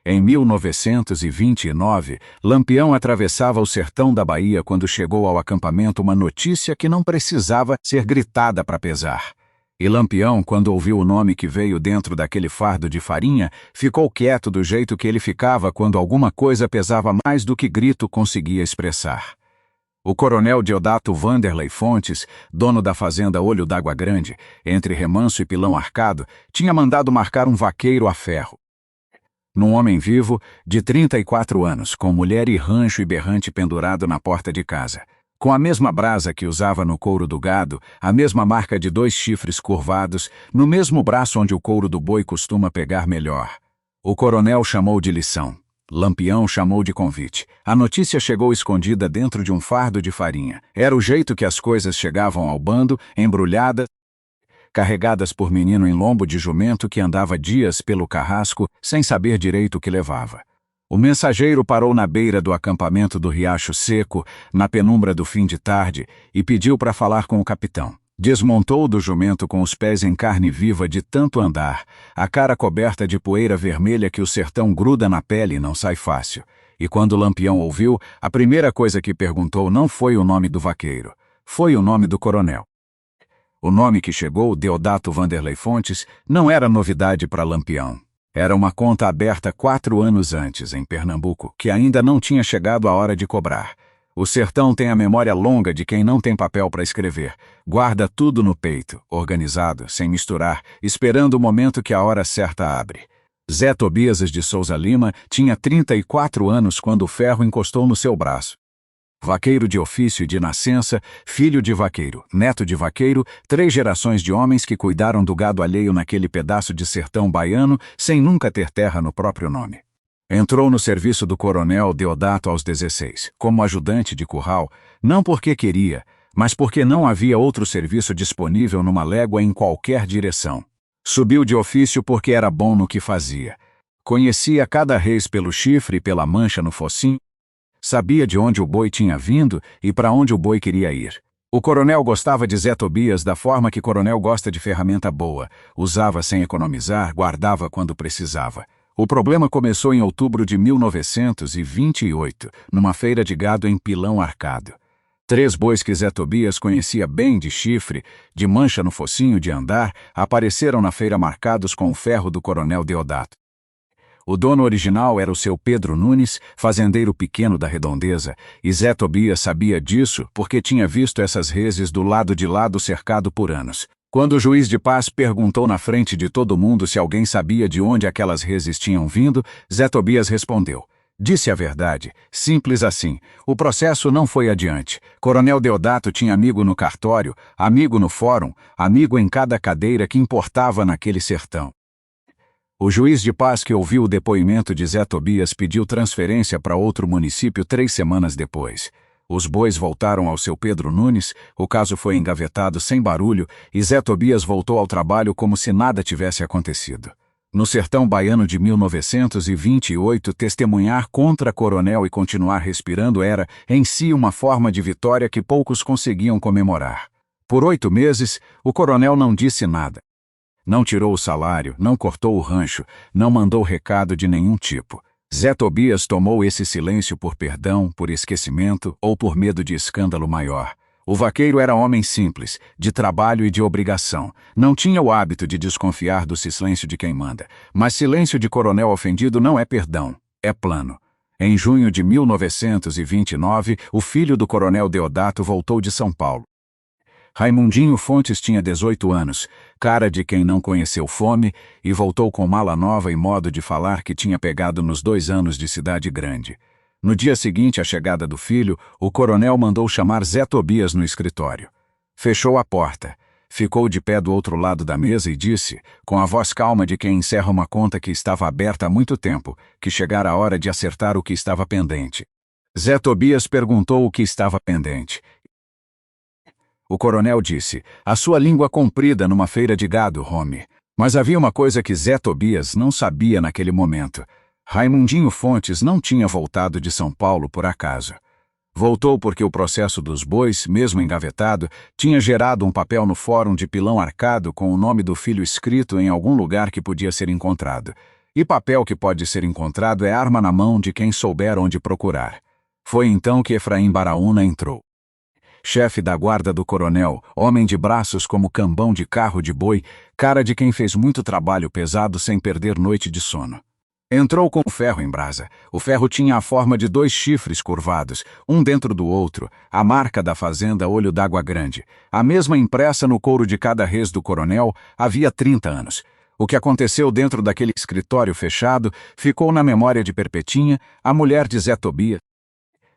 Em 1929, Lampião atravessava o sertão da Bahia quando chegou ao acampamento uma notícia que não precisava ser gritada para pesar. E Lampião, quando ouviu o nome que veio dentro daquele fardo de farinha, ficou quieto do jeito que ele ficava quando alguma coisa pesava mais do que grito conseguia expressar. O coronel Deodato Vanderlei Fontes, dono da fazenda Olho d'Água Grande, entre Remanso e Pilão Arcado, tinha mandado marcar um vaqueiro a ferro. Num homem vivo, de 34 anos, com mulher e rancho e berrante pendurado na porta de casa. Com a mesma brasa que usava no couro do gado, a mesma marca de 2 chifres curvados, no mesmo braço onde o couro do boi costuma pegar melhor. O coronel chamou de lição. Lampião chamou de convite. A notícia chegou escondida dentro de um fardo de farinha. Era o jeito que as coisas chegavam ao bando, embrulhadas, carregadas por menino em lombo de jumento que andava dias pelo carrasco sem saber direito o que levava. O mensageiro parou na beira do acampamento do Riacho Seco, na penumbra do fim de tarde, e pediu para falar com o capitão. Desmontou do jumento com os pés em carne viva de tanto andar, a cara coberta de poeira vermelha que o sertão gruda na pele e não sai fácil. E quando Lampião ouviu, a primeira coisa que perguntou não foi o nome do vaqueiro, foi o nome do coronel. O nome que chegou, Deodato Vanderlei Fontes, não era novidade para Lampião. Era uma conta aberta 4 anos antes, em Pernambuco, que ainda não tinha chegado a hora de cobrar. O sertão tem a memória longa de quem não tem papel para escrever. Guarda tudo no peito, organizado, sem misturar, esperando o momento que a hora certa abre. Zé Tobias de Souza Lima tinha 34 anos quando o ferro encostou no seu braço. Vaqueiro de ofício e de nascença, filho de vaqueiro, neto de vaqueiro, 3 gerações de homens que cuidaram do gado alheio naquele pedaço de sertão baiano sem nunca ter terra no próprio nome. Entrou no serviço do coronel Deodato aos 16, como ajudante de curral, não porque queria, mas porque não havia outro serviço disponível numa légua em qualquer direção. Subiu de ofício porque era bom no que fazia. Conhecia cada reis pelo chifre e pela mancha no focinho, sabia de onde o boi tinha vindo e para onde o boi queria ir. O coronel gostava de Zé Tobias da forma que coronel gosta de ferramenta boa. Usava sem economizar, guardava quando precisava. O problema começou em outubro de 1928, numa feira de gado em Pilão Arcado. 3 bois que Zé Tobias conhecia bem de chifre, de mancha no focinho de andar, apareceram na feira marcados com o ferro do coronel Deodato. O dono original era o seu Pedro Nunes, fazendeiro pequeno da redondeza, e Zé Tobias sabia disso porque tinha visto essas reses do lado de lá do cercado por anos. Quando o juiz de paz perguntou na frente de todo mundo se alguém sabia de onde aquelas reses tinham vindo, Zé Tobias respondeu. Disse a verdade, simples assim. O processo não foi adiante. Coronel Deodato tinha amigo no cartório, amigo no fórum, amigo em cada cadeira que importava naquele sertão. O juiz de paz que ouviu o depoimento de Zé Tobias pediu transferência para outro município 3 semanas depois. Os bois voltaram ao seu Pedro Nunes, o caso foi engavetado sem barulho e Zé Tobias voltou ao trabalho como se nada tivesse acontecido. No sertão baiano de 1928, testemunhar contra coronel e continuar respirando era, em si, uma forma de vitória que poucos conseguiam comemorar. Por 8 meses, o coronel não disse nada. Não tirou o salário, não cortou o rancho, não mandou recado de nenhum tipo. Zé Tobias tomou esse silêncio por perdão, por esquecimento ou por medo de escândalo maior. O vaqueiro era homem simples, de trabalho e de obrigação. Não tinha o hábito de desconfiar do silêncio de quem manda. Mas silêncio de coronel ofendido não é perdão, é plano. Em junho de 1929, o filho do coronel Deodato voltou de São Paulo. Raimundinho Fontes tinha 18 anos, cara de quem não conheceu fome, e voltou com mala nova e modo de falar que tinha pegado nos 2 anos de cidade grande. No dia seguinte à chegada do filho, o coronel mandou chamar Zé Tobias no escritório. Fechou a porta, ficou de pé do outro lado da mesa e disse, com a voz calma de quem encerra uma conta que estava aberta há muito tempo, que chegara a hora de acertar o que estava pendente. Zé Tobias perguntou o que estava pendente. O coronel disse, a sua língua comprida numa feira de gado, Rome. Mas havia uma coisa que Zé Tobias não sabia naquele momento. Raimundinho Fontes não tinha voltado de São Paulo por acaso. Voltou porque o processo dos bois, mesmo engavetado, tinha gerado um papel no fórum de Pilão Arcado com o nome do filho escrito em algum lugar que podia ser encontrado. E papel que pode ser encontrado é arma na mão de quem souber onde procurar. Foi então que Efraim Baraúna entrou. Chefe da guarda do coronel, homem de braços como cambão de carro de boi, cara de quem fez muito trabalho pesado sem perder noite de sono. Entrou com o ferro em brasa. O ferro tinha a forma de 2 chifres curvados, um dentro do outro, a marca da fazenda Olho d'Água Grande, a mesma impressa no couro de cada res do coronel havia 30 anos. O que aconteceu dentro daquele escritório fechado ficou na memória de Perpetinha, a mulher de Zé Tobias.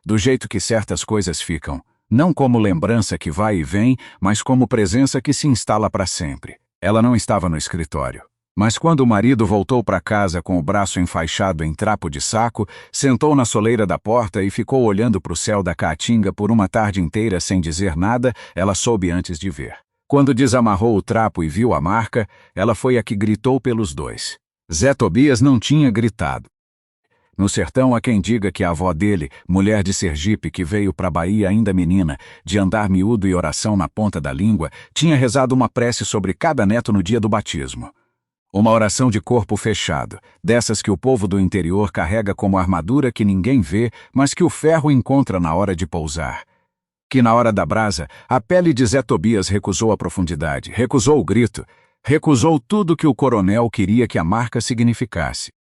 Do jeito que certas coisas ficam, não como lembrança que vai e vem, mas como presença que se instala para sempre. Ela não estava no escritório. Mas quando o marido voltou para casa com o braço enfaixado em trapo de saco, sentou na soleira da porta e ficou olhando para o céu da Caatinga por uma tarde inteira sem dizer nada, ela soube antes de ver. Quando desamarrou o trapo e viu a marca, ela foi a que gritou pelos dois. Zé Tobias não tinha gritado. No sertão há quem diga que a avó dele, mulher de Sergipe que veio para a Bahia ainda menina, de andar miúdo e oração na ponta da língua, tinha rezado uma prece sobre cada neto no dia do batismo. Uma oração de corpo fechado, dessas que o povo do interior carrega como armadura que ninguém vê, mas que o ferro encontra na hora de pousar. Que na hora da brasa, a pele de Zé Tobias recusou a profundidade, recusou o grito, recusou tudo que o coronel queria que a marca significasse.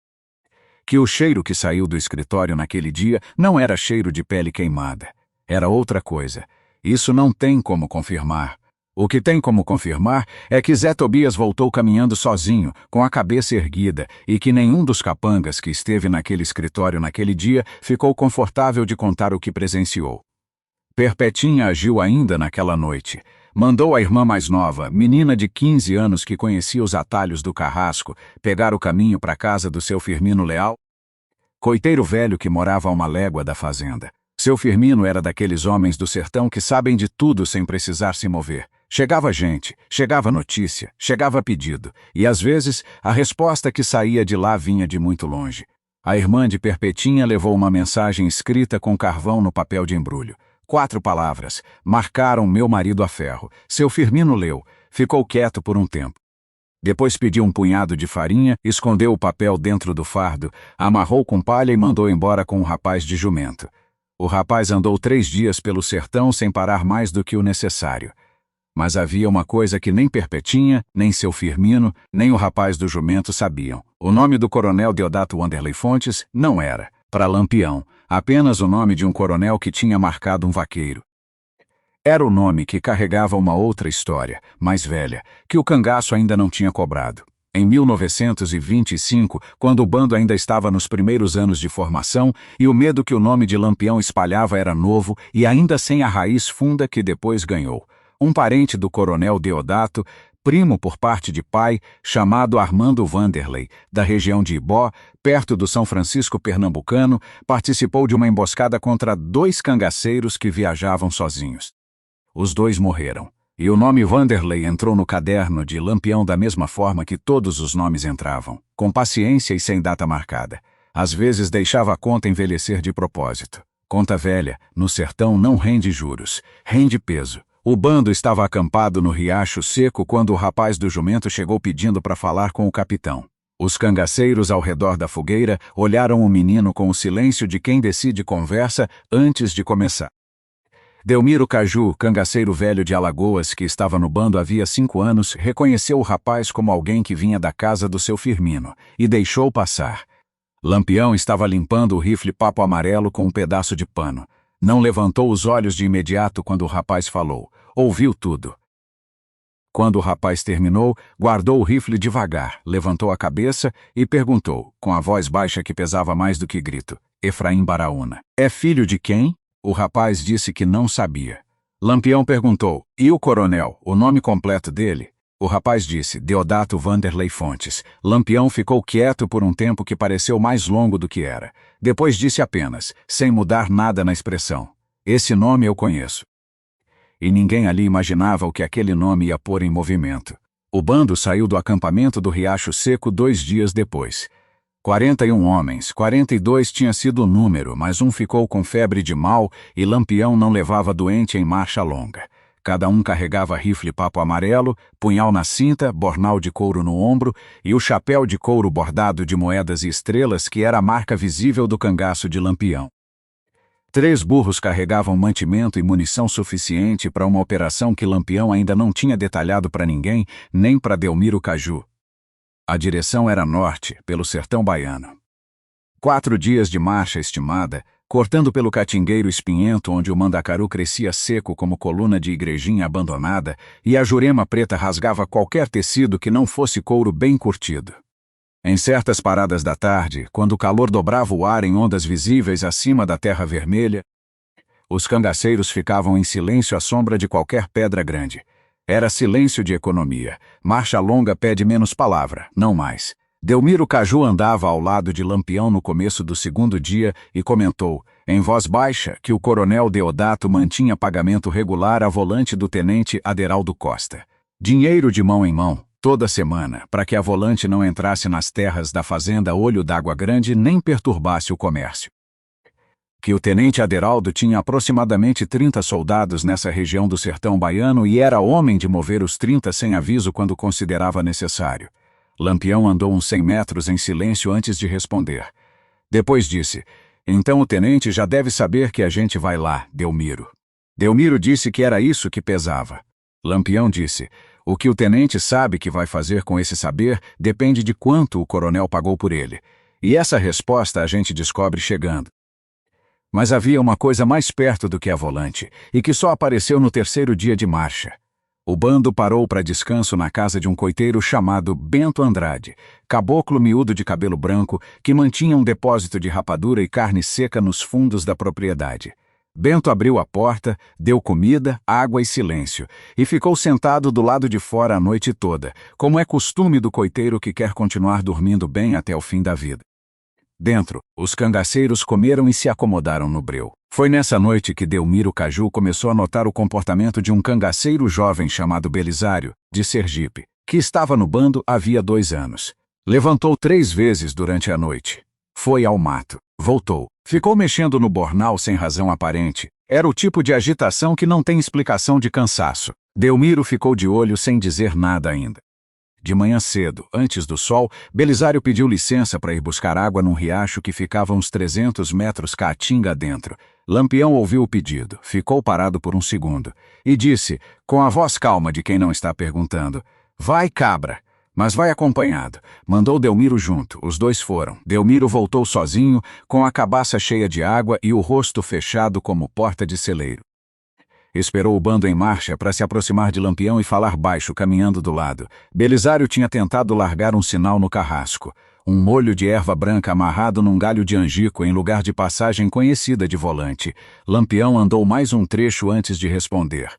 Que o cheiro que saiu do escritório naquele dia não era cheiro de pele queimada. Era outra coisa. Isso não tem como confirmar. O que tem como confirmar é que Zé Tobias voltou caminhando sozinho, com a cabeça erguida, e que nenhum dos capangas que esteve naquele escritório naquele dia ficou confortável de contar o que presenciou. Perpetinha agiu ainda naquela noite. Mandou a irmã mais nova, menina de 15 anos que conhecia os atalhos do carrasco, pegar o caminho para a casa do seu Firmino Leal, coiteiro velho que morava a uma légua da fazenda. Seu Firmino era daqueles homens do sertão que sabem de tudo sem precisar se mover. Chegava gente, chegava notícia, chegava pedido, e às vezes a resposta que saía de lá vinha de muito longe. A irmã de Perpetinha levou uma mensagem escrita com carvão no papel de embrulho. 4 palavras, marcaram meu marido a ferro. Seu Firmino leu, ficou quieto por um tempo. Depois pediu um punhado de farinha, escondeu o papel dentro do fardo, amarrou com palha e mandou embora com um rapaz de jumento. O rapaz andou 3 dias pelo sertão sem parar mais do que o necessário. Mas havia uma coisa que nem Perpetinha, nem seu Firmino, nem o rapaz do jumento sabiam. O nome do coronel Deodato Wanderley Fontes não era, para Lampião, apenas o nome de um coronel que tinha marcado um vaqueiro. Era o nome que carregava uma outra história, mais velha, que o cangaço ainda não tinha cobrado. Em 1925, quando o bando ainda estava nos primeiros anos de formação e o medo que o nome de Lampião espalhava era novo e ainda sem a raiz funda que depois ganhou. Um parente do coronel Deodato, primo por parte de pai, chamado Armando Wanderley, da região de Ibó, perto do São Francisco pernambucano, participou de uma emboscada contra 2 cangaceiros que viajavam sozinhos. Os 2 morreram, e o nome Wanderley entrou no caderno de Lampião da mesma forma que todos os nomes entravam, com paciência e sem data marcada. Às vezes deixava a conta envelhecer de propósito. Conta velha, no sertão não rende juros, rende peso. O bando estava acampado no Riacho Seco quando o rapaz do jumento chegou pedindo para falar com o capitão. Os cangaceiros ao redor da fogueira olharam o menino com o silêncio de quem decide conversa antes de começar. Delmiro Caju, cangaceiro velho de Alagoas que estava no bando havia 5 anos, reconheceu o rapaz como alguém que vinha da casa do seu Firmino e deixou passar. Lampião estava limpando o rifle papo amarelo com um pedaço de pano. Não levantou os olhos de imediato quando o rapaz falou. Ouviu tudo. Quando o rapaz terminou, guardou o rifle devagar, levantou a cabeça e perguntou, com a voz baixa que pesava mais do que grito, Efraim Baraúna. É filho de quem? O rapaz disse que não sabia. Lampião perguntou, e o coronel, o nome completo dele? O rapaz disse, Deodato Wanderley Fontes. Lampião ficou quieto por um tempo que pareceu mais longo do que era. Depois disse apenas, sem mudar nada na expressão, esse nome eu conheço. E ninguém ali imaginava o que aquele nome ia pôr em movimento. O bando saiu do acampamento do Riacho Seco 2 dias depois. 41 homens, 42 tinha sido o número, mas um ficou com febre de mal e Lampião não levava doente em marcha longa. Cada um carregava rifle papo amarelo, punhal na cinta, bornal de couro no ombro e o chapéu de couro bordado de moedas e estrelas que era a marca visível do cangaço de Lampião. 3 burros carregavam mantimento e munição suficiente para uma operação que Lampião ainda não tinha detalhado para ninguém, nem para Delmiro Caju. A direção era norte, pelo sertão baiano. 4 dias de marcha estimada, cortando pelo catingueiro espinhento onde o mandacaru crescia seco como coluna de igrejinha abandonada e a jurema preta rasgava qualquer tecido que não fosse couro bem curtido. Em certas paradas da tarde, quando o calor dobrava o ar em ondas visíveis acima da terra vermelha, os cangaceiros ficavam em silêncio à sombra de qualquer pedra grande. Era silêncio de economia. Marcha longa pede menos palavra, não mais. Delmiro Caju andava ao lado de Lampião no começo do 2º dia e comentou, em voz baixa, que o coronel Deodato mantinha pagamento regular a volante do tenente Aderaldo Costa. Dinheiro de mão em mão, toda semana, para que a volante não entrasse nas terras da fazenda Olho d'Água Grande nem perturbasse o comércio. Que o tenente Aderaldo tinha aproximadamente 30 soldados nessa região do sertão baiano e era homem de mover os 30 sem aviso quando considerava necessário. Lampião andou uns 100 metros em silêncio antes de responder. Depois disse, então o tenente já deve saber que a gente vai lá, Delmiro. Delmiro disse que era isso que pesava. Lampião disse, o que o tenente sabe que vai fazer com esse saber depende de quanto o coronel pagou por ele. E essa resposta a gente descobre chegando. Mas havia uma coisa mais perto do que a volante, e que só apareceu no 3º dia de marcha. O bando parou para descanso na casa de um coiteiro chamado Bento Andrade, caboclo miúdo de cabelo branco que mantinha um depósito de rapadura e carne seca nos fundos da propriedade. Bento abriu a porta, deu comida, água e silêncio, e ficou sentado do lado de fora a noite toda, como é costume do coiteiro que quer continuar dormindo bem até o fim da vida. Dentro, os cangaceiros comeram e se acomodaram no breu. Foi nessa noite que Delmiro Caju começou a notar o comportamento de um cangaceiro jovem chamado Belisário, de Sergipe, que estava no bando havia 2 anos. Levantou 3 vezes durante a noite. Foi ao mato. Voltou. Ficou mexendo no bornal sem razão aparente. Era o tipo de agitação que não tem explicação de cansaço. Delmiro ficou de olho sem dizer nada ainda. De manhã cedo, antes do sol, Belisário pediu licença para ir buscar água num riacho que ficava uns 300 metros caatinga dentro. Lampião ouviu o pedido, ficou parado por um segundo, e disse, com a voz calma de quem não está perguntando, vai, cabra, mas vai acompanhado. Mandou Delmiro junto, os 2 foram. Delmiro voltou sozinho, com a cabaça cheia de água e o rosto fechado como porta de celeiro. Esperou o bando em marcha para se aproximar de Lampião e falar baixo, caminhando do lado. Belisário tinha tentado largar um sinal no carrasco. Um molho de erva branca amarrado num galho de angico em lugar de passagem conhecida de volante. Lampião andou mais um trecho antes de responder.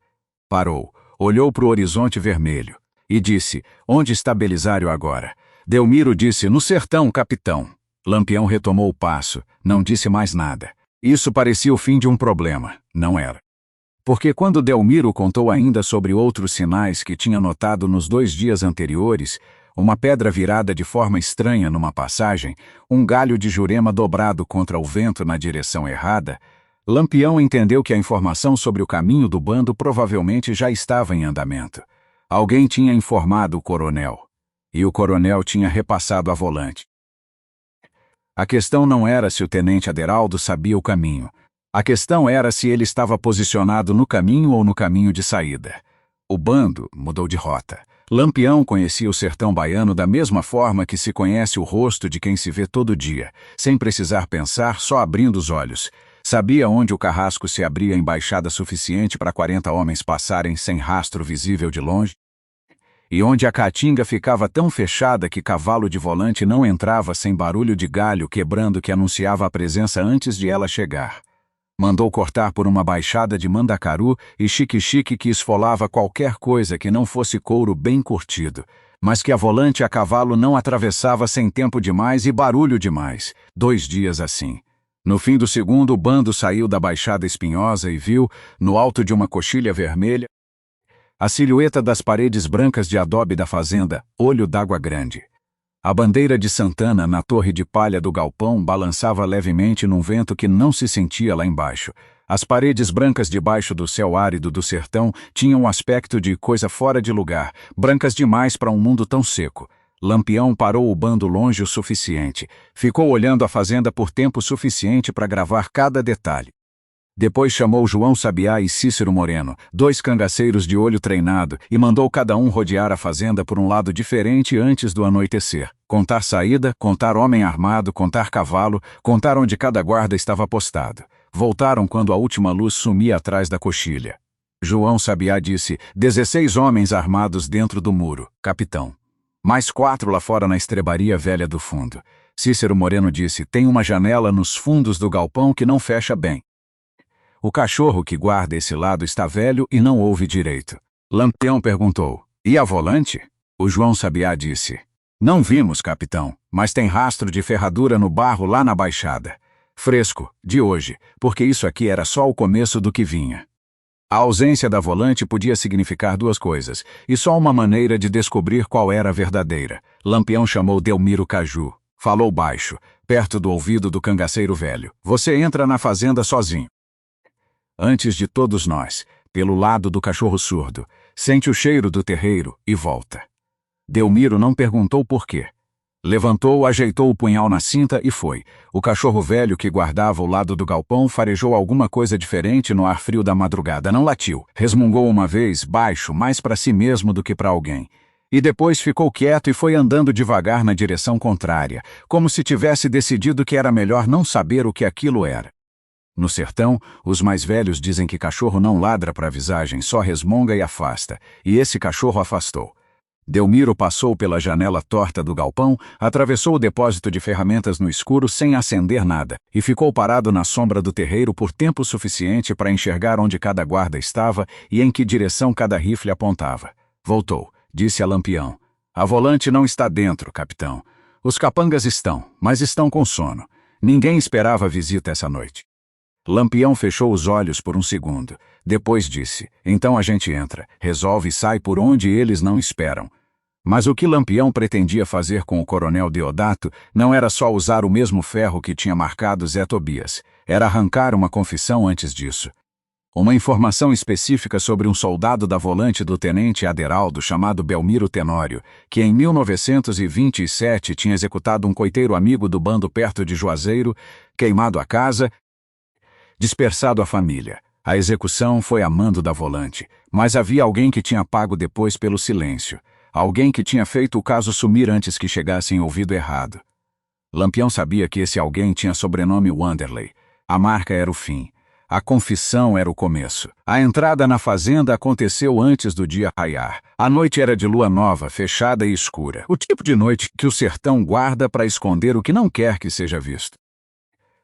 Parou, olhou para o horizonte vermelho e disse, onde está Belisário agora? Delmiro disse, no sertão, capitão. Lampião retomou o passo, não disse mais nada. Isso parecia o fim de um problema, não era. Porque quando Delmiro contou ainda sobre outros sinais que tinha notado nos 2 dias anteriores, uma pedra virada de forma estranha numa passagem, um galho de jurema dobrado contra o vento na direção errada, Lampião entendeu que a informação sobre o caminho do bando provavelmente já estava em andamento. Alguém tinha informado o coronel, e o coronel tinha repassado a volante. A questão não era se o tenente Aderaldo sabia o caminho. A questão era se ele estava posicionado no caminho ou no caminho de saída. O bando mudou de rota. Lampião conhecia o sertão baiano da mesma forma que se conhece o rosto de quem se vê todo dia, sem precisar pensar, só abrindo os olhos. Sabia onde o carrasco se abria em baixada suficiente para 40 homens passarem sem rastro visível de longe, e onde a caatinga ficava tão fechada que cavalo de volante não entrava sem barulho de galho quebrando que anunciava a presença antes de ela chegar. Mandou cortar por uma baixada de mandacaru e chique-chique que esfolava qualquer coisa que não fosse couro bem curtido, mas que a volante a cavalo não atravessava sem tempo demais e barulho demais. 2 dias assim. No fim do segundo, o bando saiu da baixada espinhosa e viu, no alto de uma coxilha vermelha, a silhueta das paredes brancas de adobe da fazenda Olho d'Água Grande. A bandeira de Santana na torre de palha do galpão balançava levemente num vento que não se sentia lá embaixo. As paredes brancas debaixo do céu árido do sertão tinham um aspecto de coisa fora de lugar, brancas demais para um mundo tão seco. Lampião parou o bando longe o suficiente. Ficou olhando a fazenda por tempo suficiente para gravar cada detalhe. Depois chamou João Sabiá e Cícero Moreno, 2 cangaceiros de olho treinado, e mandou cada um rodear a fazenda por um lado diferente antes do anoitecer. Contar saída, contar homem armado, contar cavalo, contar onde cada guarda estava postado. Voltaram quando a última luz sumia atrás da coxilha. João Sabiá disse: 16 homens armados dentro do muro, capitão. Mais 4 lá fora na estrebaria velha do fundo. Cícero Moreno disse: tem uma janela nos fundos do galpão que não fecha bem. O cachorro que guarda esse lado está velho e não ouve direito. Lampião perguntou: e a volante? O João Sabiá disse: não vimos, capitão, mas tem rastro de ferradura no barro lá na baixada. Fresco, de hoje, porque isso aqui era só o começo do que vinha. A ausência da volante podia significar 2 coisas, e só uma maneira de descobrir qual era a verdadeira. Lampião chamou Delmiro Caju. Falou baixo, perto do ouvido do cangaceiro velho: você entra na fazenda sozinho. Antes de todos nós, pelo lado do cachorro surdo, sente o cheiro do terreiro e volta. Delmiro não perguntou por quê. Levantou, ajeitou o punhal na cinta e foi. O cachorro velho que guardava o lado do galpão farejou alguma coisa diferente no ar frio da madrugada. Não latiu. Resmungou uma vez, baixo, mais para si mesmo do que para alguém. E depois ficou quieto e foi andando devagar na direção contrária, como se tivesse decidido que era melhor não saber o que aquilo era. No sertão, os mais velhos dizem que cachorro não ladra para visagem, só resmunga e afasta, e esse cachorro afastou. Delmiro passou pela janela torta do galpão, atravessou o depósito de ferramentas no escuro sem acender nada, e ficou parado na sombra do terreiro por tempo suficiente para enxergar onde cada guarda estava e em que direção cada rifle apontava. Voltou, disse a Lampião: a volante não está dentro, capitão. Os capangas estão, mas estão com sono. Ninguém esperava a visita essa noite. Lampião fechou os olhos por um segundo. Depois disse: então a gente entra, resolve e sai por onde eles não esperam. Mas o que Lampião pretendia fazer com o coronel Deodato não era só usar o mesmo ferro que tinha marcado Zé Tobias. Era arrancar uma confissão antes disso. Uma informação específica sobre um soldado da volante do tenente Aderaldo chamado Belmiro Tenório, que em 1927 tinha executado um coiteiro amigo do bando perto de Juazeiro, queimado a casa, dispersado a família. A execução foi a mando da volante, mas havia alguém que tinha pago depois pelo silêncio. Alguém que tinha feito o caso sumir antes que chegasse em ouvido errado. Lampião sabia que esse alguém tinha sobrenome Wanderley. A marca era o fim. A confissão era o começo. A entrada na fazenda aconteceu antes do dia raiar. A noite era de lua nova, fechada e escura. O tipo de noite que o sertão guarda para esconder o que não quer que seja visto.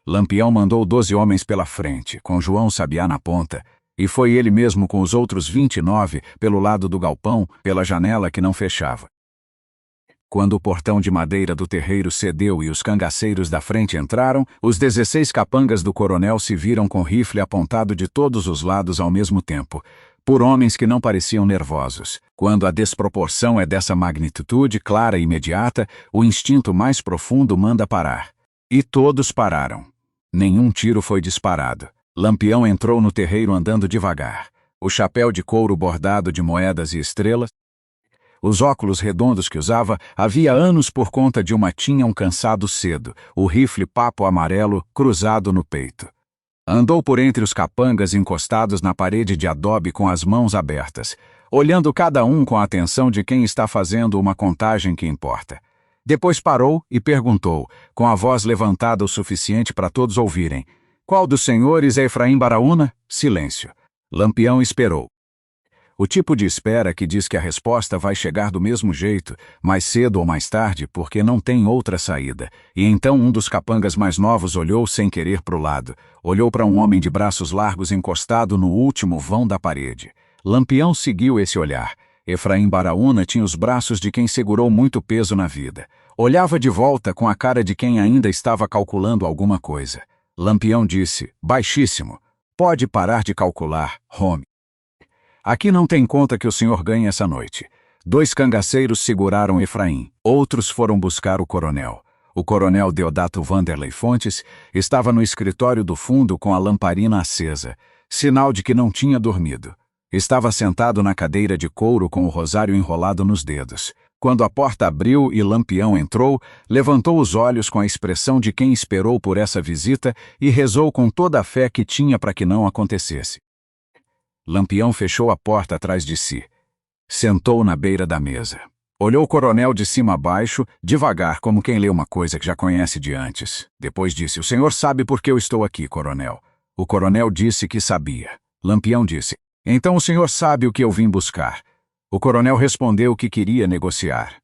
Lampião mandou 12 homens pela frente, com João Sabiá na ponta, e foi ele mesmo com os outros 29 pelo lado do galpão, pela janela que não fechava. Quando o portão de madeira do terreiro cedeu e os cangaceiros da frente entraram, os 16 capangas do coronel se viram com rifle apontado de todos os lados ao mesmo tempo, por homens que não pareciam nervosos. Quando a desproporção é dessa magnitude clara e imediata, o instinto mais profundo manda parar. E todos pararam. Nenhum tiro foi disparado. Lampião entrou no terreiro andando devagar. O chapéu de couro bordado de moedas e estrelas, os óculos redondos que usava havia anos por conta de uma tinham cansado cedo, o rifle papo amarelo cruzado no peito. Andou por entre os capangas encostados na parede de adobe com as mãos abertas, olhando cada um com a atenção de quem está fazendo uma contagem que importa. Depois parou e perguntou, com a voz levantada o suficiente para todos ouvirem: qual dos senhores é Efraim Baraúna? Silêncio. Lampião esperou. O tipo de espera que diz que a resposta vai chegar do mesmo jeito, mais cedo ou mais tarde, porque não tem outra saída. E então um dos capangas mais novos olhou sem querer para o lado. Olhou para um homem de braços largos encostado no último vão da parede. Lampião seguiu esse olhar. Efraim Baraúna tinha os braços de quem segurou muito peso na vida. Olhava de volta com a cara de quem ainda estava calculando alguma coisa. Lampião disse, baixíssimo: pode parar de calcular, Home. Aqui não tem conta que o senhor ganhe essa noite. 2 cangaceiros seguraram Efraim. Outros foram buscar o coronel. O coronel Deodato Vanderlei Fontes estava no escritório do fundo com a lamparina acesa, sinal de que não tinha dormido. Estava sentado na cadeira de couro com o rosário enrolado nos dedos. Quando a porta abriu e Lampião entrou, levantou os olhos com a expressão de quem esperou por essa visita e rezou com toda a fé que tinha para que não acontecesse. Lampião fechou a porta atrás de si. Sentou na beira da mesa. Olhou o coronel de cima a baixo, devagar, como quem lê uma coisa que já conhece de antes. Depois disse: "O senhor sabe por que eu estou aqui, coronel?" O coronel disse que sabia. Lampião disse: "Então o senhor sabe o que eu vim buscar." O coronel respondeu que queria negociar.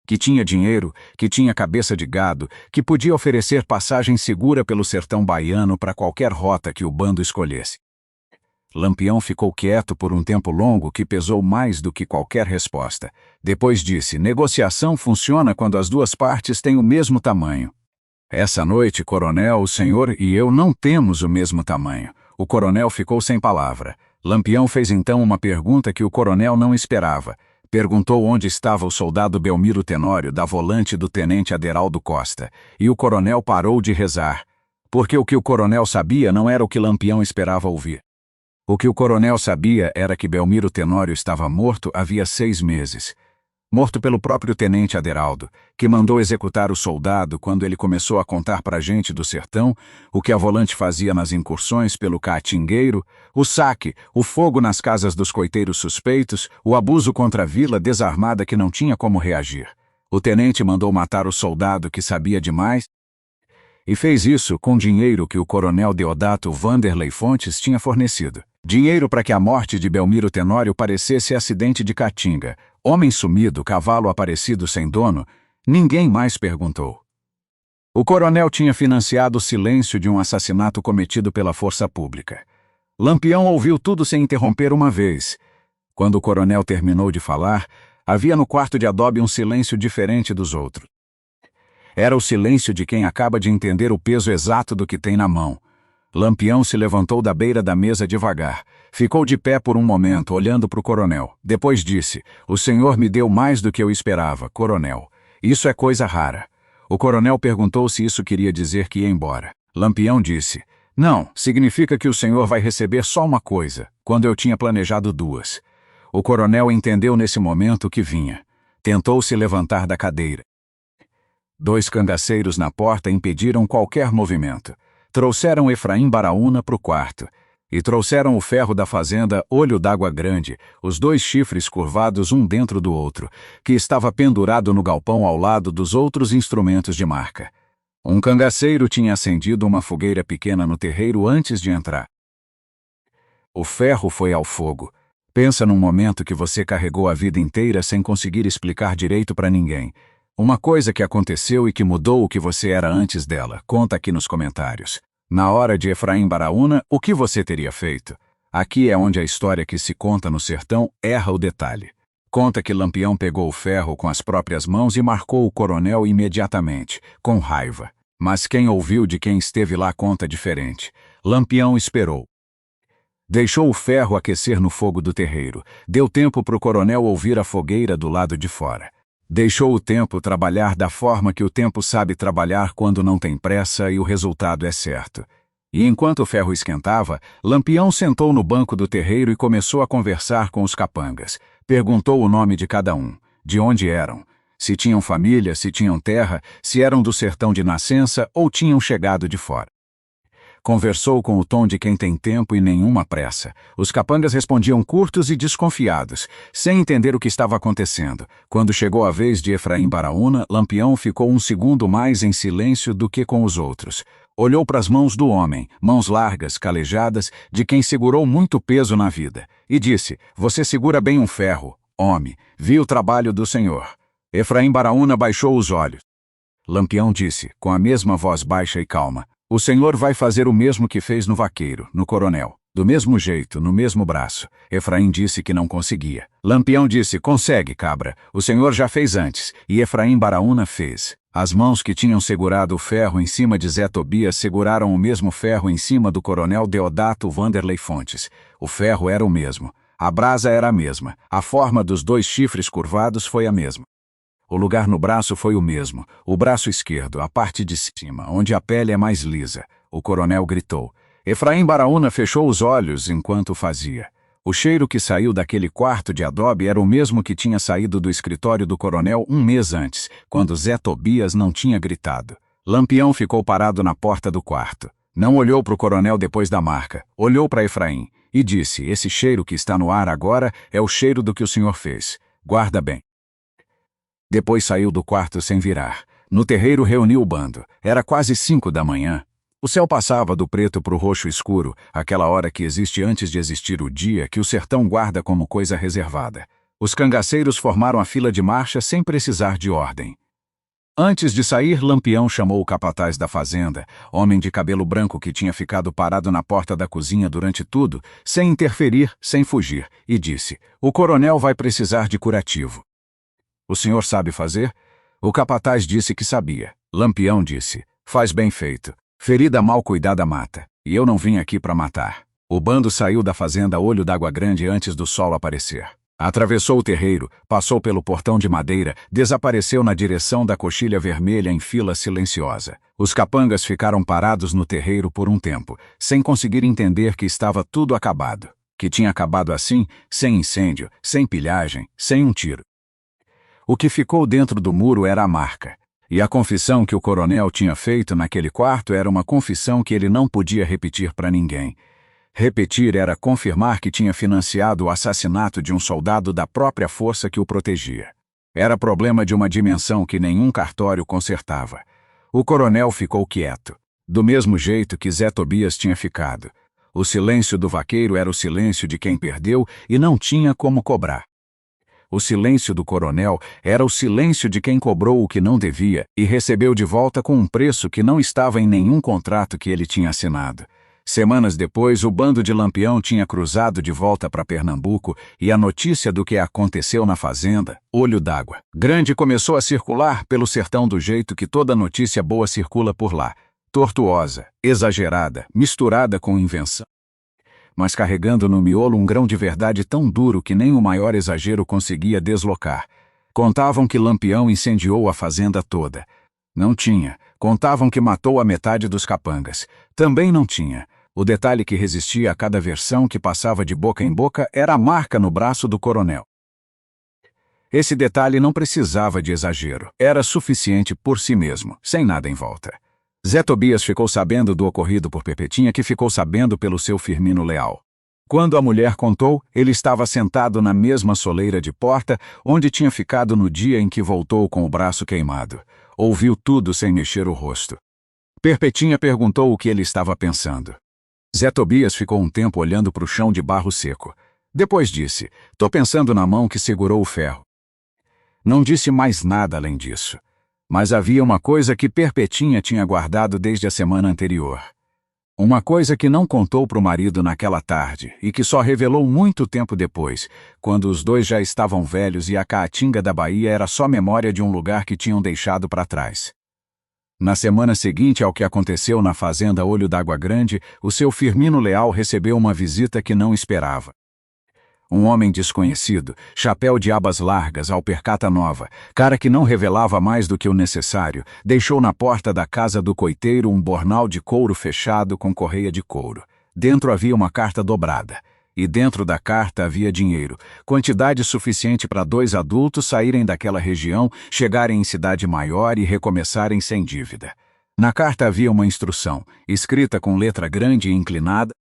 Que tinha dinheiro, que tinha cabeça de gado, que podia oferecer passagem segura pelo sertão baiano para qualquer rota que o bando escolhesse. Lampião ficou quieto por um tempo longo que pesou mais do que qualquer resposta. Depois disse: "Negociação funciona quando as duas partes têm o mesmo tamanho." "Essa noite, coronel, o senhor e eu não temos o mesmo tamanho." O coronel ficou sem palavra. Lampião fez então uma pergunta que o coronel não esperava. Perguntou onde estava o soldado Belmiro Tenório, da volante do tenente Aderaldo Costa, e o coronel parou de rezar, porque o que o coronel sabia não era o que Lampião esperava ouvir. O que o coronel sabia era que Belmiro Tenório estava morto havia 6 meses. Morto pelo próprio tenente Aderaldo, que mandou executar o soldado quando ele começou a contar para a gente do sertão o que a volante fazia nas incursões pelo Caatingueiro, o saque, o fogo nas casas dos coiteiros suspeitos, o abuso contra a vila desarmada que não tinha como reagir. O tenente mandou matar o soldado que sabia demais e fez isso com dinheiro que o coronel Deodato Vanderlei Fontes tinha fornecido. Dinheiro para que a morte de Belmiro Tenório parecesse acidente de Caatinga. Homem sumido, cavalo aparecido sem dono, ninguém mais perguntou. O coronel tinha financiado o silêncio de um assassinato cometido pela força pública. Lampião ouviu tudo sem interromper uma vez. Quando o coronel terminou de falar, havia no quarto de adobe um silêncio diferente dos outros. Era o silêncio de quem acaba de entender o peso exato do que tem na mão. Lampião se levantou da beira da mesa devagar. Ficou de pé por um momento, olhando para o coronel. Depois disse: "O senhor me deu mais do que eu esperava, coronel. Isso é coisa rara." O coronel perguntou se isso queria dizer que ia embora. Lampião disse: "Não, significa que o senhor vai receber só uma coisa, quando eu tinha planejado 2. O coronel entendeu nesse momento o que vinha. Tentou se levantar da cadeira. 2 cangaceiros na porta impediram qualquer movimento. Trouxeram Efraim Baraúna para o quarto. E trouxeram o ferro da fazenda Olho d'Água Grande, os 2 chifres curvados um dentro do outro, que estava pendurado no galpão ao lado dos outros instrumentos de marca. Um cangaceiro tinha acendido uma fogueira pequena no terreiro antes de entrar. O ferro foi ao fogo. Pensa num momento que você carregou a vida inteira sem conseguir explicar direito para ninguém. Uma coisa que aconteceu e que mudou o que você era antes dela. Conta aqui nos comentários. Na hora de Efraim Baraúna, o que você teria feito? Aqui é onde a história que se conta no sertão erra o detalhe. Conta que Lampião pegou o ferro com as próprias mãos e marcou o coronel imediatamente, com raiva. Mas quem ouviu de quem esteve lá conta diferente. Lampião esperou. Deixou o ferro aquecer no fogo do terreiro. Deu tempo para o coronel ouvir a fogueira do lado de fora. Deixou o tempo trabalhar da forma que o tempo sabe trabalhar quando não tem pressa e o resultado é certo. E enquanto o ferro esquentava, Lampião sentou no banco do terreiro e começou a conversar com os capangas. Perguntou o nome de cada um, de onde eram, se tinham família, se tinham terra, se eram do sertão de nascença ou tinham chegado de fora. Conversou com o tom de quem tem tempo e nenhuma pressa. Os capangas respondiam curtos e desconfiados, sem entender o que estava acontecendo. Quando chegou a vez de Efraim Baraúna, Lampião ficou um segundo mais em silêncio do que com os outros. Olhou para as mãos do homem, mãos largas, calejadas, de quem segurou muito peso na vida, e disse: "Você segura bem um ferro, homem. Vi o trabalho do senhor." Efraim Baraúna baixou os olhos. Lampião disse, com a mesma voz baixa e calma: "O senhor vai fazer o mesmo que fez no vaqueiro, no coronel. Do mesmo jeito, no mesmo braço." Efraim disse que não conseguia. Lampião disse: "Consegue, cabra. O senhor já fez antes." E Efraim Baraúna fez. As mãos que tinham segurado o ferro em cima de Zé Tobias seguraram o mesmo ferro em cima do coronel Deodato Vanderlei Fontes. O ferro era o mesmo. A brasa era a mesma. A forma dos 2 chifres curvados foi a mesma. O lugar no braço foi o mesmo, o braço esquerdo, a parte de cima, onde a pele é mais lisa. O coronel gritou. Efraim Baraúna fechou os olhos enquanto fazia. O cheiro que saiu daquele quarto de adobe era o mesmo que tinha saído do escritório do coronel um mês antes, quando Zé Tobias não tinha gritado. Lampião ficou parado na porta do quarto. Não olhou para o coronel depois da marca, olhou para Efraim e disse: esse cheiro que está no ar agora é o cheiro do que o senhor fez. Guarda bem. Depois saiu do quarto sem virar. No terreiro reuniu o bando. Era quase 5 da manhã. O céu passava do preto para o roxo escuro, aquela hora que existe antes de existir o dia, que o sertão guarda como coisa reservada. Os cangaceiros formaram a fila de marcha sem precisar de ordem. Antes de sair, Lampião chamou o capataz da fazenda, homem de cabelo branco que tinha ficado parado na porta da cozinha durante tudo, sem interferir, sem fugir, e disse: o coronel vai precisar de curativo. O senhor sabe fazer? O capataz disse que sabia. Lampião disse: faz bem feito. Ferida mal cuidada mata. E eu não vim aqui para matar. O bando saiu da fazenda Olho d'Água Grande antes do sol aparecer. Atravessou o terreiro, passou pelo portão de madeira, desapareceu na direção da coxilha vermelha em fila silenciosa. Os capangas ficaram parados no terreiro por um tempo, sem conseguir entender que estava tudo acabado. Que tinha acabado assim, sem incêndio, sem pilhagem, sem um tiro. O que ficou dentro do muro era a marca. E a confissão que o coronel tinha feito naquele quarto era uma confissão que ele não podia repetir para ninguém. Repetir era confirmar que tinha financiado o assassinato de um soldado da própria força que o protegia. Era problema de uma dimensão que nenhum cartório consertava. O coronel ficou quieto, do mesmo jeito que Zé Tobias tinha ficado. O silêncio do vaqueiro era o silêncio de quem perdeu e não tinha como cobrar. O silêncio do coronel era o silêncio de quem cobrou o que não devia e recebeu de volta com um preço que não estava em nenhum contrato que ele tinha assinado. Semanas depois, o bando de Lampião tinha cruzado de volta para Pernambuco e a notícia do que aconteceu na fazenda, Olho d'Água Grande, começou a circular pelo sertão do jeito que toda notícia boa circula por lá. Tortuosa, exagerada, misturada com invenção, mas carregando no miolo um grão de verdade tão duro que nem o maior exagero conseguia deslocar. Contavam que Lampião incendiou a fazenda toda. Não tinha. Contavam que matou a metade dos capangas. Também não tinha. O detalhe que resistia a cada versão que passava de boca em boca era a marca no braço do coronel. Esse detalhe não precisava de exagero. Era suficiente por si mesmo, sem nada em volta. Zé Tobias ficou sabendo do ocorrido por Perpetinha, que ficou sabendo pelo seu Firmino Leal. Quando a mulher contou, ele estava sentado na mesma soleira de porta onde tinha ficado no dia em que voltou com o braço queimado. Ouviu tudo sem mexer o rosto. Perpetinha perguntou o que ele estava pensando. Zé Tobias ficou um tempo olhando para o chão de barro seco. Depois disse: "Tô pensando na mão que segurou o ferro." Não disse mais nada além disso. Mas havia uma coisa que Perpetinha tinha guardado desde a semana anterior. Uma coisa que não contou para o marido naquela tarde e que só revelou muito tempo depois, quando os dois já estavam velhos e a caatinga da Bahia era só memória de um lugar que tinham deixado para trás. Na semana seguinte ao que aconteceu na fazenda Olho d'Água Grande, o seu Firmino Leal recebeu uma visita que não esperava. Um homem desconhecido, chapéu de abas largas, alpercata nova, cara que não revelava mais do que o necessário, deixou na porta da casa do coiteiro um bornal de couro fechado com correia de couro. Dentro havia uma carta dobrada. E dentro da carta havia dinheiro, quantidade suficiente para 2 adultos saírem daquela região, chegarem em cidade maior e recomeçarem sem dívida. Na carta havia uma instrução, escrita com letra grande e inclinada,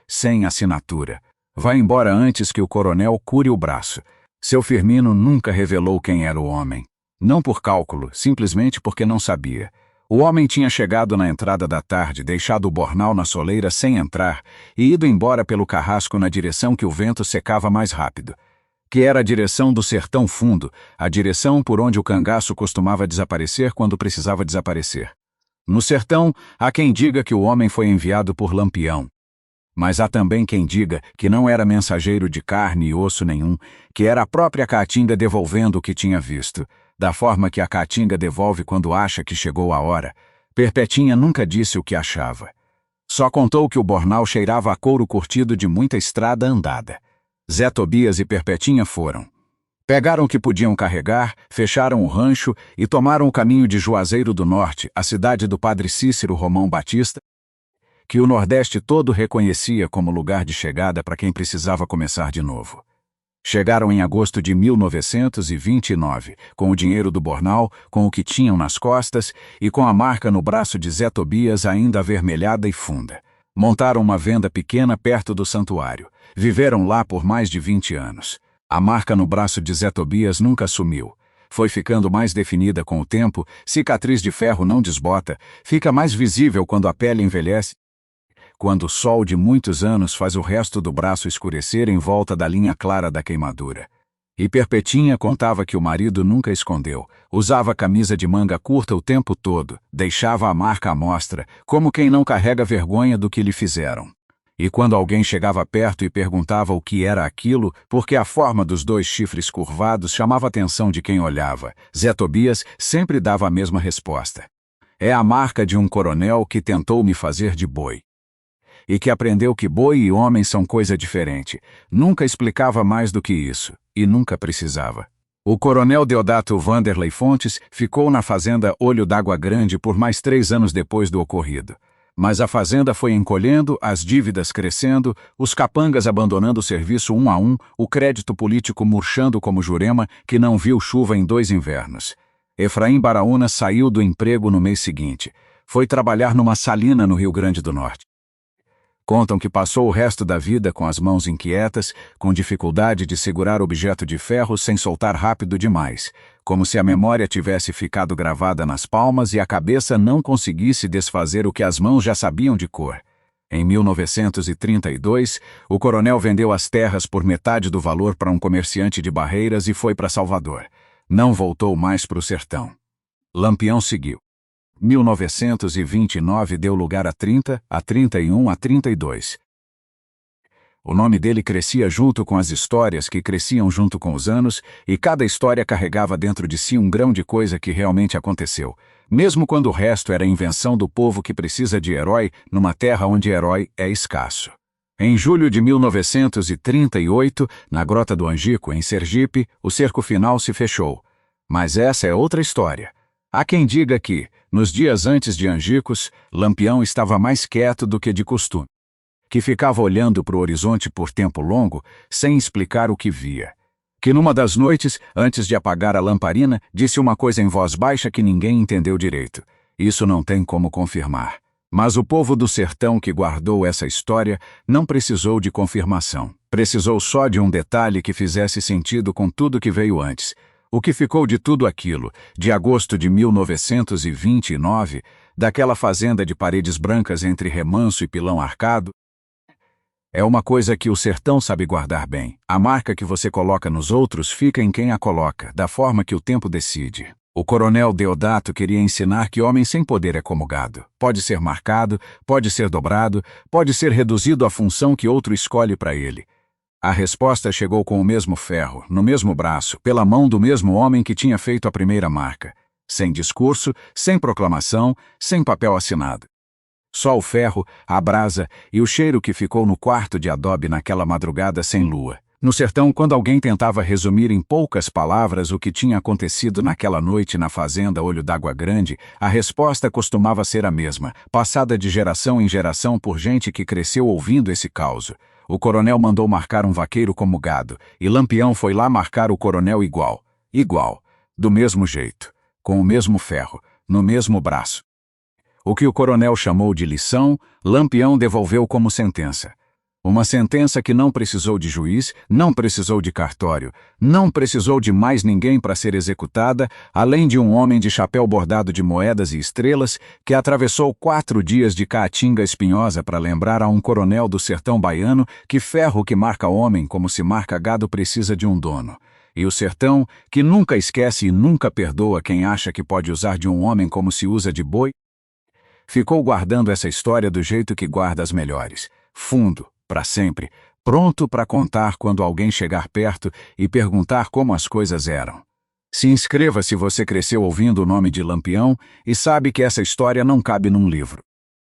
sem assinatura. Vá embora antes que o coronel cure o braço. Seu Firmino nunca revelou quem era o homem. Não por cálculo, simplesmente porque não sabia. O homem tinha chegado na entrada da tarde, deixado o bornal na soleira sem entrar e ido embora pelo carrasco na direção que o vento secava mais rápido, que era a direção do sertão fundo, a direção por onde o cangaço costumava desaparecer quando precisava desaparecer. No sertão, há quem diga que o homem foi enviado por Lampião. Mas há também quem diga que não era mensageiro de carne e osso nenhum, que era a própria caatinga devolvendo o que tinha visto, da forma que a caatinga devolve quando acha que chegou a hora. Perpetinha nunca disse o que achava. Só contou que o bornal cheirava a couro curtido de muita estrada andada. Zé Tobias e Perpetinha foram. Pegaram o que podiam carregar, fecharam o rancho e tomaram o caminho de Juazeiro do Norte, a cidade do padre Cícero Romão Batista, que o Nordeste todo reconhecia como lugar de chegada para quem precisava começar de novo. Chegaram em agosto de 1929, com o dinheiro do Bornal, com o que tinham nas costas e com a marca no braço de Zé Tobias ainda avermelhada e funda. Montaram uma venda pequena perto do santuário. Viveram lá por mais de 20 anos. A marca no braço de Zé Tobias nunca sumiu. Foi ficando mais definida com o tempo, cicatriz de ferro não desbota, fica mais visível quando a pele envelhece, quando o sol de muitos anos faz o resto do braço escurecer em volta da linha clara da queimadura. E Perpetinha contava que o marido nunca escondeu, usava camisa de manga curta o tempo todo, deixava a marca à mostra, como quem não carrega vergonha do que lhe fizeram. E quando alguém chegava perto e perguntava o que era aquilo, porque a forma dos dois chifres curvados chamava a atenção de quem olhava, Zé Tobias sempre dava a mesma resposta. É a marca de um coronel que tentou me fazer de boi. E que aprendeu que boi e homem são coisa diferente. Nunca explicava mais do que isso, e nunca precisava. O coronel Deodato Vanderlei Fontes ficou na fazenda Olho d'Água Grande por mais 3 anos depois do ocorrido. Mas a fazenda foi encolhendo, as dívidas crescendo, os capangas abandonando o serviço um a um, o crédito político murchando como Jurema, que não viu chuva em 2 invernos. Efraim Baraúna saiu do emprego no mês seguinte. Foi trabalhar numa salina no Rio Grande do Norte. Contam que passou o resto da vida com as mãos inquietas, com dificuldade de segurar objeto de ferro sem soltar rápido demais, como se a memória tivesse ficado gravada nas palmas e a cabeça não conseguisse desfazer o que as mãos já sabiam de cor. Em 1932, o coronel vendeu as terras por metade do valor para um comerciante de Barreiras e foi para Salvador. Não voltou mais para o sertão. Lampião seguiu. 1929 deu lugar a 30, a 31, a 32. O nome dele crescia junto com as histórias que cresciam junto com os anos, e cada história carregava dentro de si um grão de coisa que realmente aconteceu, mesmo quando o resto era invenção do povo que precisa de herói numa terra onde herói é escasso. Em julho de 1938, na Grota do Angico, em Sergipe, o cerco final se fechou. Mas essa é outra história. Há quem diga que, nos dias antes de Angicos, Lampião estava mais quieto do que de costume, que ficava olhando para o horizonte por tempo longo, sem explicar o que via. Que numa das noites, antes de apagar a lamparina, disse uma coisa em voz baixa que ninguém entendeu direito. Isso não tem como confirmar. Mas o povo do sertão que guardou essa história não precisou de confirmação. Precisou só de um detalhe que fizesse sentido com tudo que veio antes. O que ficou de tudo aquilo, de agosto de 1929, daquela fazenda de paredes brancas entre remanso e pilão arcado, é uma coisa que o sertão sabe guardar bem. A marca que você coloca nos outros fica em quem a coloca, da forma que o tempo decide. O coronel Deodato queria ensinar que homem sem poder é como gado. Pode ser marcado, pode ser dobrado, pode ser reduzido à função que outro escolhe para ele. A resposta chegou com o mesmo ferro, no mesmo braço, pela mão do mesmo homem que tinha feito a primeira marca. Sem discurso, sem proclamação, sem papel assinado. Só o ferro, a brasa e o cheiro que ficou no quarto de adobe naquela madrugada sem lua. No sertão, quando alguém tentava resumir em poucas palavras o que tinha acontecido naquela noite na fazenda Olho d'Água Grande, a resposta costumava ser a mesma, passada de geração em geração por gente que cresceu ouvindo esse caos. O coronel mandou marcar um vaqueiro como gado, e Lampião foi lá marcar o coronel igual, do mesmo jeito, com o mesmo ferro, no mesmo braço. O que o coronel chamou de lição, Lampião devolveu como sentença. Uma sentença que não precisou de juiz, não precisou de cartório, não precisou de mais ninguém para ser executada, além de um homem de chapéu bordado de moedas e estrelas que atravessou 4 dias de caatinga espinhosa para lembrar a um coronel do sertão baiano que ferro que marca homem como se marca gado precisa de um dono. E o sertão, que nunca esquece e nunca perdoa quem acha que pode usar de um homem como se usa de boi, ficou guardando essa história do jeito que guarda as melhores, fundo, para sempre, pronto para contar quando alguém chegar perto e perguntar como as coisas eram. Se inscreva se você cresceu ouvindo o nome de Lampião e sabe que essa história não cabe num livro.